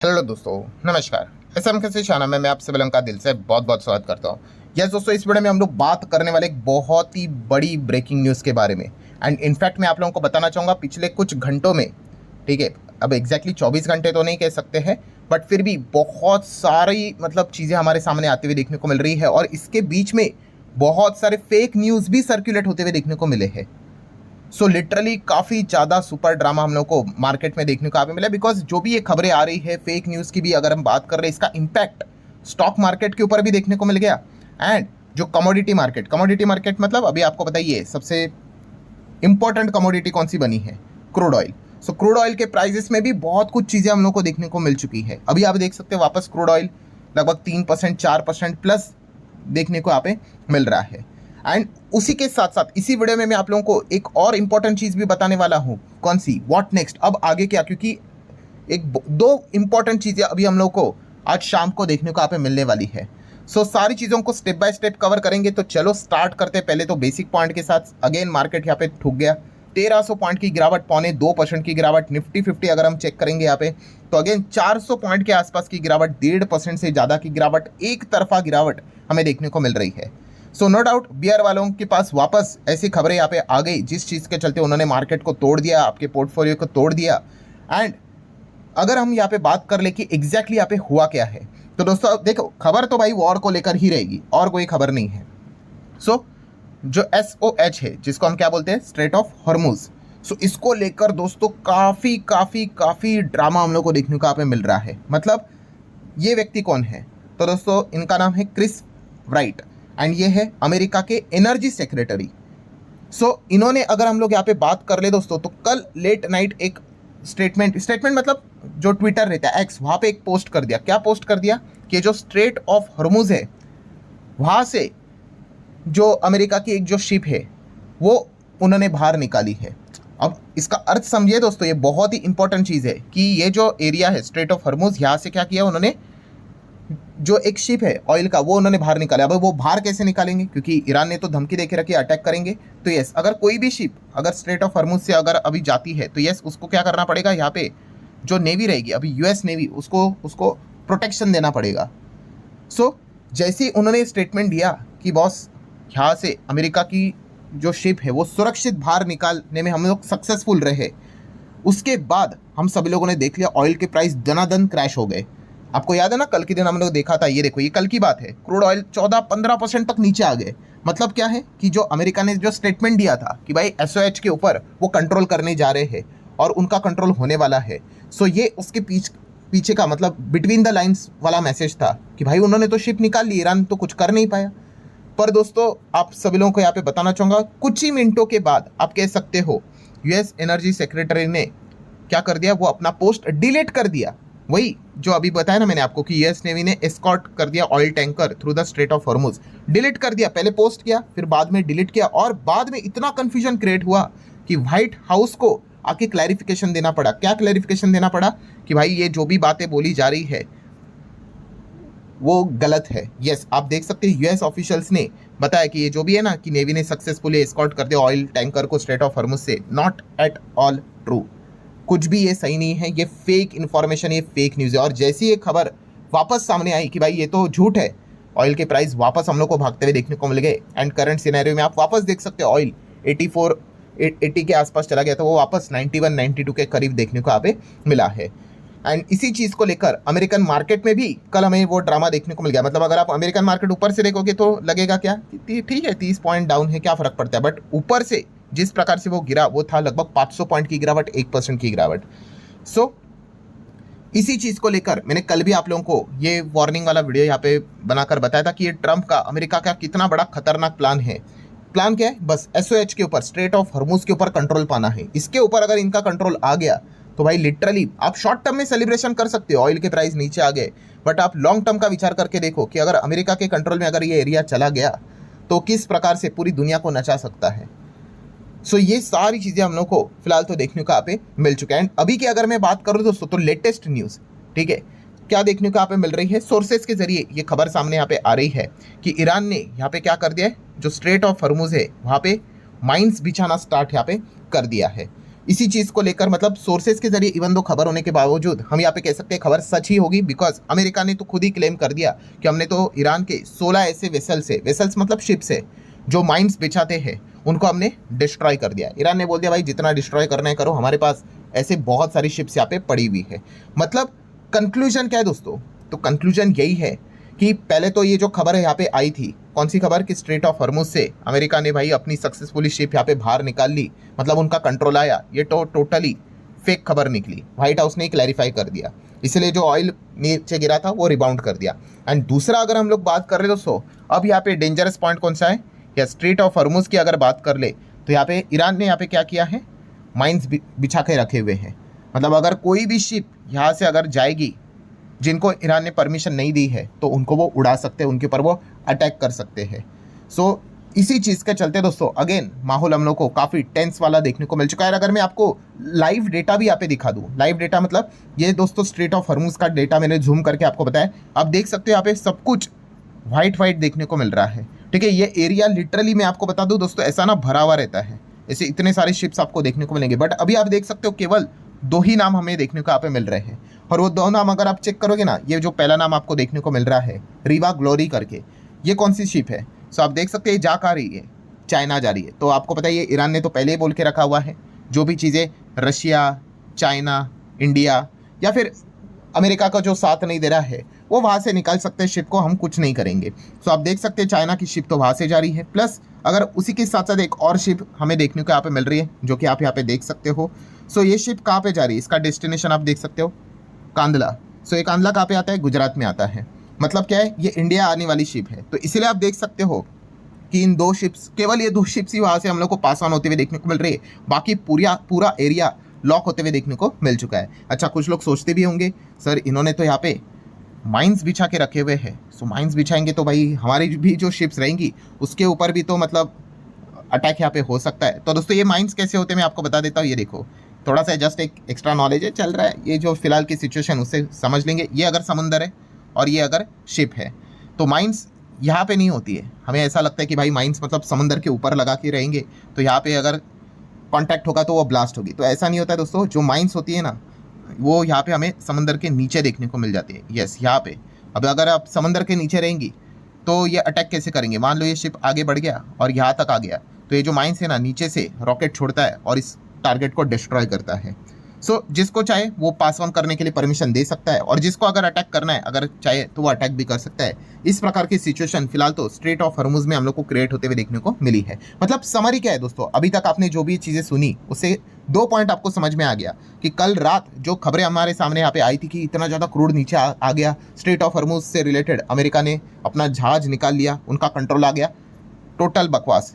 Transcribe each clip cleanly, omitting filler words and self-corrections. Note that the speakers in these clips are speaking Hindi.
हेलो दोस्तों, नमस्कार। एसएम के शाना में मैं आप सभी लोगों का दिल से बहुत बहुत स्वागत करता हूँ। यस दोस्तों, इस वीडियो में हम लोग बात करने वाले एक बहुत ही बड़ी ब्रेकिंग न्यूज़ के बारे में। एंड इनफैक्ट मैं आप लोगों को बताना चाहूँगा पिछले कुछ घंटों में, ठीक है, अब एग्जैक्टली 24 घंटे तो नहीं कह सकते हैं, बट फिर भी बहुत सारी चीज़ें हमारे सामने आती हुई देखने को मिल रही है। और इसके बीच में बहुत सारे फेक न्यूज़ भी सर्कुलेट होते हुए देखने को मिले हैं। सो लिटरली काफ़ी ज़्यादा सुपर ड्रामा हम लोग को मार्केट में देखने को यहाँ पे मिला, बिकॉज जो भी ये खबरें आ रही है फेक न्यूज़ की भी, अगर हम बात कर रहे हैं, इसका इम्पैक्ट स्टॉक मार्केट के ऊपर भी देखने को मिल गया। एंड जो कमोडिटी मार्केट मतलब अभी आपको बताइए सबसे इंपॉर्टेंट कमोडिटी कौन सी बनी है? Crude oil. So crude oil के प्राइजेस में भी बहुत कुछ चीज़ें हम लोग को देखने को मिल चुकी है। अभी आप देख सकते हैं वापस क्रूड ऑयल लगभग 3% 4% प्लस देखने को यहाँ पे मिल रहा है। एंड उसी के साथ साथ इसी वीडियो में मैं आप लोगों को एक और इंपॉर्टेंट चीज़ भी बताने वाला हूँ। कौन सी? व्हाट नेक्स्ट, अब आगे क्या? क्योंकि दो इंपॉर्टेंट चीज़ें अभी हम लोग को आज शाम को देखने को यहाँ पे मिलने वाली है। सो सारी चीज़ों को स्टेप बाय स्टेप कवर करेंगे। तो चलो स्टार्ट करते हैं। पहले तो बेसिक पॉइंट के साथ। अगेन मार्केट यहाँ पे ठुक गया, 1300 पॉइंट की गिरावट, 0.25% की गिरावट। निफ्टी 50 अगर हम चेक करेंगे यहाँ पे तो अगेन 400 पॉइंट के आसपास की गिरावट, 1.5% से ज़्यादा की गिरावट, एक तरफा गिरावट हमें देखने को मिल रही है। सो नो डाउट बियर वालों के पास वापस ऐसी खबरें यहाँ पे आ गई जिस चीज़ के चलते उन्होंने मार्केट को तोड़ दिया, आपके पोर्टफोलियो को तोड़ दिया। एंड अगर हम यहाँ पे बात कर ले कि एग्जैक्टली यहाँ पे हुआ क्या है, तो दोस्तों देखो, खबर तो भाई वॉर को लेकर ही रहेगी और कोई खबर नहीं है। सो जो SOH है, जिसको हम क्या बोलते हैं, स्ट्रेट ऑफ हॉर्मुज, सो इसको लेकर दोस्तों काफ़ी काफ़ी काफ़ी ड्रामा हम लोग को देखने को यहाँ पे मिल रहा है। मतलब ये व्यक्ति कौन है? तो दोस्तों इनका नाम है क्रिस राइट एंड ये है अमेरिका के एनर्जी सेक्रेटरी। सो इन्होंने, अगर हम लोग यहाँ पे बात कर ले दोस्तों, तो कल लेट नाइट एक स्टेटमेंट मतलब जो ट्विटर रहता है एक्स, वहाँ पे एक पोस्ट कर दिया। क्या पोस्ट कर दिया? कि जो स्ट्रेट ऑफ हॉर्मुज है वहाँ से जो अमेरिका की एक जो शिप है वो उन्होंने बाहर निकाली है। अब इसका अर्थ समझिए दोस्तों, ये बहुत ही इंपॉर्टेंट चीज़ है कि ये जो एरिया है स्ट्रेट ऑफ हॉर्मुज, यहाँ से क्या किया उन्होंने, जो एक शिप है ऑयल का वो उन्होंने बाहर निकाला। अब वो बाहर कैसे निकालेंगे? क्योंकि ईरान ने तो धमकी देके रखी अटैक करेंगे। तो यस, अगर कोई भी शिप अगर स्ट्रेट ऑफ हॉर्मुज से अगर अभी जाती है तो यस उसको क्या करना पड़ेगा, यहाँ पे जो नेवी रहेगी अभी US नेवी, उसको प्रोटेक्शन देना पड़ेगा। सो जैसे ही उन्होंने स्टेटमेंट दिया कि बॉस यहाँ से अमेरिका की जो शिप है वो सुरक्षित बाहर निकालने में हम लोग सक्सेसफुल रहे, उसके बाद हम सभी लोगों ने देख लिया ऑयल के प्राइस दनादन क्रैश हो गए। आपको याद है ना, कल के दिन हम लोग देखा था, ये देखो ये कल की बात है, क्रूड ऑयल 14-15% तक नीचे आ गए। मतलब क्या है कि जो अमेरिका ने जो स्टेटमेंट दिया था कि भाई SOH के ऊपर वो कंट्रोल करने जा रहे हैं और उनका कंट्रोल होने वाला है। सो ये उसके पीछे का मतलब बिटवीन द लाइन्स वाला मैसेज था कि भाई उन्होंने तो शिप निकाल ली, ईरान तो कुछ कर नहीं पाया। पर दोस्तों आप सभी लोगों को यहाँ पे बताना चाहूँगा, कुछ ही मिनटों के बाद आप कह सकते हो US एनर्जी सेक्रेटरी ने क्या कर दिया, वो अपना पोस्ट डिलीट कर दिया। वही जो अभी बताया ना मैंने आपको कि US नेवी ने एस्कॉर्ट कर दिया oil tanker through the straight of Hormuz. Delete कर दिया, पहले पोस्ट किया फिर बाद में डिलीट किया, और बाद में इतना कंफ्यूजन क्रिएट हुआ कि व्हाइट हाउस को आके क्लैरिफिकेशन देना पड़ा। क्या क्लैरिफिकेशन देना पड़ा? कि भाई ये जो भी बातें बोली जा रही है वो गलत है। यस, आप देख सकते हैं US ऑफिशियल्स ने बताया कि ये जो भी है ना कि नेवी ने सक्सेसफुली एस्कॉर्ट कर दिया ऑयल टैंकर को स्ट्रेट ऑफ हॉर्मुज से, नॉट एट ऑल ट्रू। कुछ भी ये सही नहीं है, ये फेक इन्फॉर्मेशन, ये फेक न्यूज़ है। और जैसी ये खबर वापस सामने आई कि भाई ये तो झूठ है, ऑयल के प्राइस वापस हम लोग को भागते हुए देखने को मिल गए। एंड करंट सिनेरियो में आप वापस देख सकते हैं ऑयल 80 के आसपास चला गया था, वो वापस 91-92 के करीब देखने को यहाँ पे मिला है। एंड इसी चीज़ को लेकर अमेरिकन मार्केट में भी कल हमें वो ड्रामा देखने को मिल गया। मतलब अगर आप अमेरिकन मार्केट ऊपर से देखोगे तो लगेगा क्या, ठीक है 30 पॉइंट डाउन है, क्या फ़र्क पड़ता है, बट ऊपर से जिस प्रकार से वो गिरा वो था लगभग 500 पॉइंट की गिरावट, 1% की गिरावट। सो इसी चीज़ को लेकर मैंने कल भी आप लोगों को ये वार्निंग वाला वीडियो यहाँ पे बनाकर बताया था कि ये ट्रंप का, अमेरिका का कितना बड़ा खतरनाक प्लान है। प्लान क्या है? बस SOH के ऊपर, स्ट्रेट ऑफ हॉर्मुज के ऊपर कंट्रोल पाना है। इसके ऊपर अगर इनका कंट्रोल आ गया तो भाई लिटरली आप शॉर्ट टर्म में सेलिब्रेशन कर सकते हो, ऑयल के प्राइस नीचे आ गए, बट आप लॉन्ग टर्म का विचार करके देखो कि अगर अमेरिका के कंट्रोल में अगर ये एरिया चला गया तो किस प्रकार से पूरी दुनिया को नचा सकता है। सो ये सारी चीज़ें हम लोग को फिलहाल तो देखने को यहाँ पे मिल चुका है। एंड अभी की अगर मैं बात करूँ दोस्तों तो लेटेस्ट न्यूज़, ठीक है, क्या देखने को यहाँ पे मिल रही है, सोर्सेज के जरिए ये खबर सामने यहाँ पे आ रही है कि ईरान ने यहाँ पे क्या कर दिया है, जो स्ट्रेट ऑफ हॉर्मुज है वहाँ पे माइंस बिछाना स्टार्ट यहाँ पे कर दिया है। इसी चीज़ को लेकर मतलब सोर्सेज के जरिए इवन दो खबर होने के बावजूद हम यहाँ पे कह सकते हैं खबर सच ही होगी, बिकॉज अमेरिका ने तो खुद ही क्लेम कर दिया कि हमने तो ईरान के 16 ऐसे वेसल्स मतलब शिप्स है जो माइंस बिछाते हैं उनको हमने डिस्ट्रॉय कर दिया। ईरान ने बोल दिया भाई जितना डिस्ट्रॉय करना है करो, हमारे पास ऐसे बहुत सारी शिप्स यहाँ पे पड़ी हुई है। मतलब कंक्लूजन क्या है दोस्तों? तो कंक्लूजन यही है कि पहले तो ये जो खबर है यहाँ पे आई थी, कौन सी खबर कि स्ट्रेट ऑफ हॉर्मुज से अमेरिका ने भाई अपनी सक्सेसफुली शिप यहाँ पे बाहर निकाल ली, मतलब उनका कंट्रोल आया, ये तो टोटली फेक खबर निकली। व्हाइट हाउस ने क्लैरिफाई कर दिया, इसलिए जो ऑयल नीचे गिरा था वो रिबाउंड कर दिया। एंड दूसरा अगर हम लोग बात कर ले दोस्तों, अब यहाँ पे डेंजरस पॉइंट कौन सा है, या स्ट्रेट ऑफ हॉर्मुज की अगर बात कर ले तो यहाँ पे ईरान ने यहाँ पे क्या किया है, माइंस बिछा के रखे हुए हैं। मतलब अगर कोई भी शिप यहाँ से अगर जाएगी जिनको ईरान ने परमिशन नहीं दी है तो उनको वो उड़ा सकते हैं, उनके ऊपर वो अटैक कर सकते हैं। सो इसी चीज़ के चलते दोस्तों अगेन माहौल हम लोग को काफ़ी टेंस वाला देखने को मिल चुका है। अगर मैं आपको लाइव डेटा भी यहाँ पे दिखा दूँ, लाइव डेटा मतलब ये दोस्तों स्ट्रेट ऑफ हॉर्मुज का डेटा मैंने जूम करके आपको बताया, आप देख सकते हो यहाँ पे सब कुछ वाइट देखने को मिल रहा है। ठीक है, ये एरिया लिटरली मैं आपको बता दूँ दोस्तों ऐसा ना भरा हुआ रहता है, ऐसे इतने सारे शिप्स आपको देखने को मिलेंगे। बट अभी आप देख सकते हो केवल 2 ही नाम हमें देखने को यहाँ पे मिल रहे हैं, और वो 2 नाम अगर आप चेक करोगे ना, ये जो पहला नाम आपको देखने को मिल रहा है रीवा ग्लोरी करके, ये कौन सी शिप है? सो आप देख सकते हैं जा कहाँ रही है, चाइना जा रही है। तो आपको पता है ये ईरान ने तो पहले ही बोल के रखा हुआ है, जो भी चीज़ें रशिया, चाइना, इंडिया या फिर अमेरिका का जो साथ नहीं दे रहा है वो वहाँ से निकाल सकते हैं शिप को, हम कुछ नहीं करेंगे। सो आप देख सकते हैं चाइना की शिप तो वहाँ से जा रही है, प्लस अगर उसी के साथ साथ एक और शिप हमें देखने को यहाँ पे मिल रही है जो कि आप यहाँ पे देख सकते हो। सो ये शिप कहाँ पे जा रही है, इसका डेस्टिनेशन आप देख सकते हो कांदला। सो ये कांदला कहाँ पे आता है, गुजरात में आता है। मतलब क्या है, ये इंडिया आने वाली शिप है। तो इसीलिए आप देख सकते हो कि इन 2 शिप्स, केवल ये 2 शिप्स ही वहाँ से हम लोग को पास ऑन होते हुए देखने को मिल रही है, बाकी पूरा एरिया लॉक होते हुए देखने को मिल चुका है। अच्छा, कुछ लोग सोचते भी होंगे सर इन्होंने तो यहाँ पे माइंस बिछा के रखे हुए हैं, सो माइंस बिछाएंगे तो भाई हमारी भी जो शिप्स रहेंगी उसके ऊपर भी तो मतलब अटैक यहाँ पे हो सकता है। तो दोस्तों ये माइंस कैसे होते हैं मैं आपको बता देता हूँ। ये देखो, थोड़ा सा जस्ट एक एक्स्ट्रा नॉलेज है चल रहा है, ये जो फिलहाल की सिचुएशन उससे समझ लेंगे। ये अगर समुंदर है और ये अगर शिप है तो माइंस यहाँ पे नहीं होती है। हमें ऐसा लगता है कि भाई माइंस मतलब समुंदर के ऊपर लगा के रहेंगे तो यहाँ पे अगर कॉन्टैक्ट होगा तो वो ब्लास्ट होगी, तो ऐसा नहीं होता है दोस्तों। जो माइंस होती है ना वो यहाँ पे हमें समंदर के नीचे देखने को मिल जाती है। यस, यहाँ पे अब अगर आप समंदर के नीचे रहेंगी तो ये अटैक कैसे करेंगे? मान लो ये शिप आगे बढ़ गया और यहाँ तक आ गया, तो ये जो माइंस है ना नीचे से रॉकेट छोड़ता है और इस टारगेट को डिस्ट्रॉय करता है। सो जिसको चाहे वो पास ऑन करने के लिए परमिशन दे सकता है, और जिसको अगर अटैक करना है अगर चाहे तो वो अटैक भी कर सकता है। इस प्रकार की सिचुएशन फिलहाल तो स्ट्रेट ऑफ हॉर्मुज में हम लोग को क्रिएट होते हुए देखने को मिली है। मतलब समरी क्या है दोस्तों, अभी तक आपने जो भी चीज़ें सुनी उससे 2 पॉइंट आपको समझ में आ गया कि कल रात जो खबरें हमारे सामने यहाँ पे आई थी कि इतना ज़्यादा क्रूड नीचे आ गया, स्ट्रेट ऑफ हॉर्मुज से रिलेटेड अमेरिका ने अपना जहाज निकाल लिया, उनका कंट्रोल आ गया, टोटल बकवास,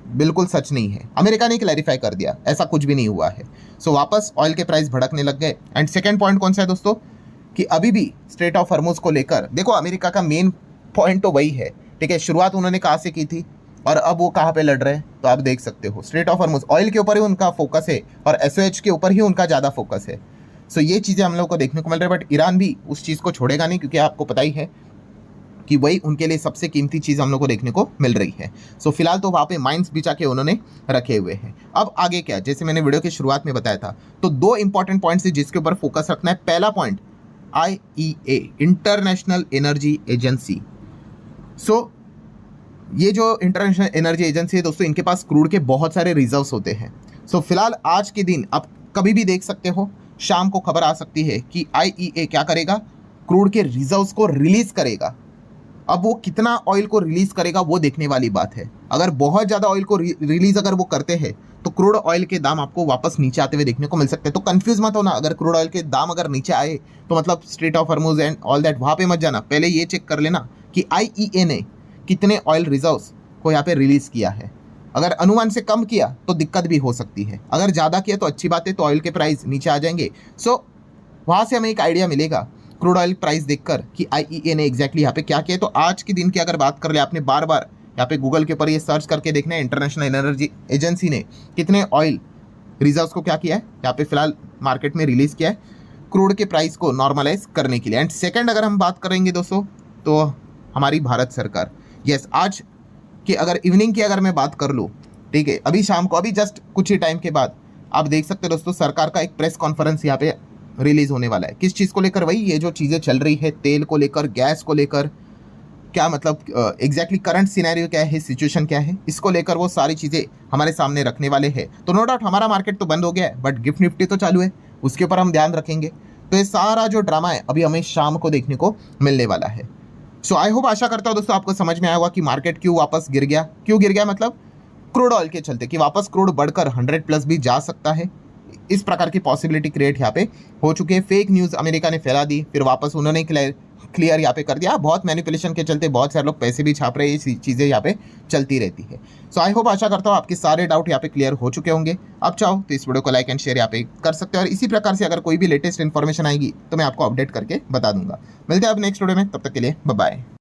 बिल्कुल सच नहीं है। अमेरिका ने क्लैरिफाई कर दिया ऐसा कुछ भी नहीं हुआ है। सो वापस ऑयल के प्राइस भड़कने लग गए। एंड सेकंड पॉइंट कौन सा है दोस्तों, कि अभी भी स्ट्रेट ऑफ हॉर्मुज को लेकर देखो अमेरिका का मेन पॉइंट तो वही है। ठीक है, शुरुआत उन्होंने कहाँ से की थी और अब वो कहाँ पे लड़ रहे हैं, तो आप देख सकते हो स्ट्रेट ऑफ हॉर्मुज ऑयल के ऊपर ही उनका फोकस है और SOH के ऊपर ही उनका ज़्यादा फोकस है। सो ये चीज़ें हम लोग को देखने को मिल रही है। बट ईरान भी उस चीज़ को छोड़ेगा नहीं, क्योंकि आपको पता ही है कि वही उनके लिए सबसे कीमती चीज़ हम लोग को देखने को मिल रही है। सो फिलहाल तो वहाँ पे माइंस बिछा के उन्होंने रखे हुए हैं। अब आगे क्या, जैसे मैंने वीडियो की शुरुआत में बताया था, तो 2 इंपॉर्टेंट पॉइंट्स है जिसके ऊपर फोकस रखना है। पहला point IEA, international energy agency. So ये जो इंटरनेशनल एनर्जी एजेंसी है दोस्तों, इनके पास क्रूड के बहुत सारे रिजर्व्स होते हैं। सो फिलहाल आज के दिन आप कभी भी देख सकते हो, शाम को खबर आ सकती है कि IEA क्या करेगा, क्रूड के रिजर्व्स को रिलीज करेगा। अब वो कितना ऑयल को रिलीज करेगा वो देखने वाली बात है। अगर बहुत ज़्यादा ऑयल को रिलीज अगर वो करते हैं तो क्रूड ऑयल के दाम आपको वापस नीचे आते हुए देखने को मिल सकते हैं। तो कंफ्यूज मत होना, अगर क्रूड ऑयल के दाम अगर नीचे आए तो मतलब straight of Hormuz and all that वहाँ पे मत जाना। पहले ये चेक कर लेना कि IEA ने कितने ऑयल रिजर्व्स को यहाँ पे रिलीज किया है। अगर अनुमान से कम किया तो दिक्कत भी हो सकती है, अगर ज़्यादा किया तो अच्छी बात है, तो ऑयल के प्राइस नीचे आ जाएंगे। सो वहाँ से हमें एक आइडिया मिलेगा क्रूड ऑयल प्राइस देखकर कि IEA ने एग्जैक्टली यहाँ पे क्या किया। तो आज के दिन की अगर बात कर ले, आपने बार बार यहाँ पे गूगल के ऊपर ये सर्च करके देखना है इंटरनेशनल एनर्जी एजेंसी ने कितने ऑयल रिजर्व्स को क्या किया है यहाँ पे फिलहाल मार्केट में रिलीज किया है क्रूड के प्राइस को नॉर्मलाइज करने के लिए। एंड सेकंड अगर हम बात करेंगे दोस्तों, तो हमारी भारत सरकार, यस, आज की अगर इवनिंग की अगर मैं बात कर लूँ, ठीक है, अभी शाम को, अभी जस्ट कुछ ही टाइम के बाद आप देख सकते हो दोस्तों, सरकार का एक प्रेस कॉन्फ्रेंस यहाँ पे रिलीज होने वाला है। किस चीज़ को लेकर? वही ये जो चीज़ें चल रही है, तेल को लेकर, गैस को लेकर, क्या मतलब एग्जैक्टली करंट सिनेरियो क्या है, सिचुएशन क्या है, इसको लेकर वो सारी चीज़ें हमारे सामने रखने वाले हैं। तो नो डाउट हमारा मार्केट तो बंद हो गया है, बट गिफ्ट निफ्टी तो चालू है, उसके ऊपर हम ध्यान रखेंगे। तो ये सारा जो ड्रामा है अभी हमें शाम को देखने को मिलने वाला है। सो आई होप, आशा करता हूँ दोस्तों आपको समझ में आया होगा कि मार्केट क्यों वापस गिर गया। क्यों गिर गया मतलब क्रूड ऑयल के चलते, कि वापस क्रूड बढ़कर 100 प्लस भी जा सकता है, इस प्रकार की पॉसिबिलिटी क्रिएट यहाँ पे हो चुकी है। फेक न्यूज़ अमेरिका ने फैला दी, फिर वापस उन्होंने क्लियर यहाँ पे कर दिया। बहुत मैनिपुलेशन के चलते बहुत सारे लोग पैसे भी छाप रहे हैं, ये चीज़ें यहाँ पे चलती रहती है। सो आई होप, आशा करता हूँ आपके सारे डाउट यहाँ पे क्लियर हो चुके होंगे। आप चाहो तो इस वीडियो को लाइक एंड शेयर यहाँ पे कर सकते हो, और इसी प्रकार से अगर कोई भी लेटेस्ट इन्फॉर्मेशन आएगी तो मैं आपको अपडेट करके बता दूंगा। मिलते हैं अब नेक्स्ट वीडियो में, तब तक के लिए बाय बाय।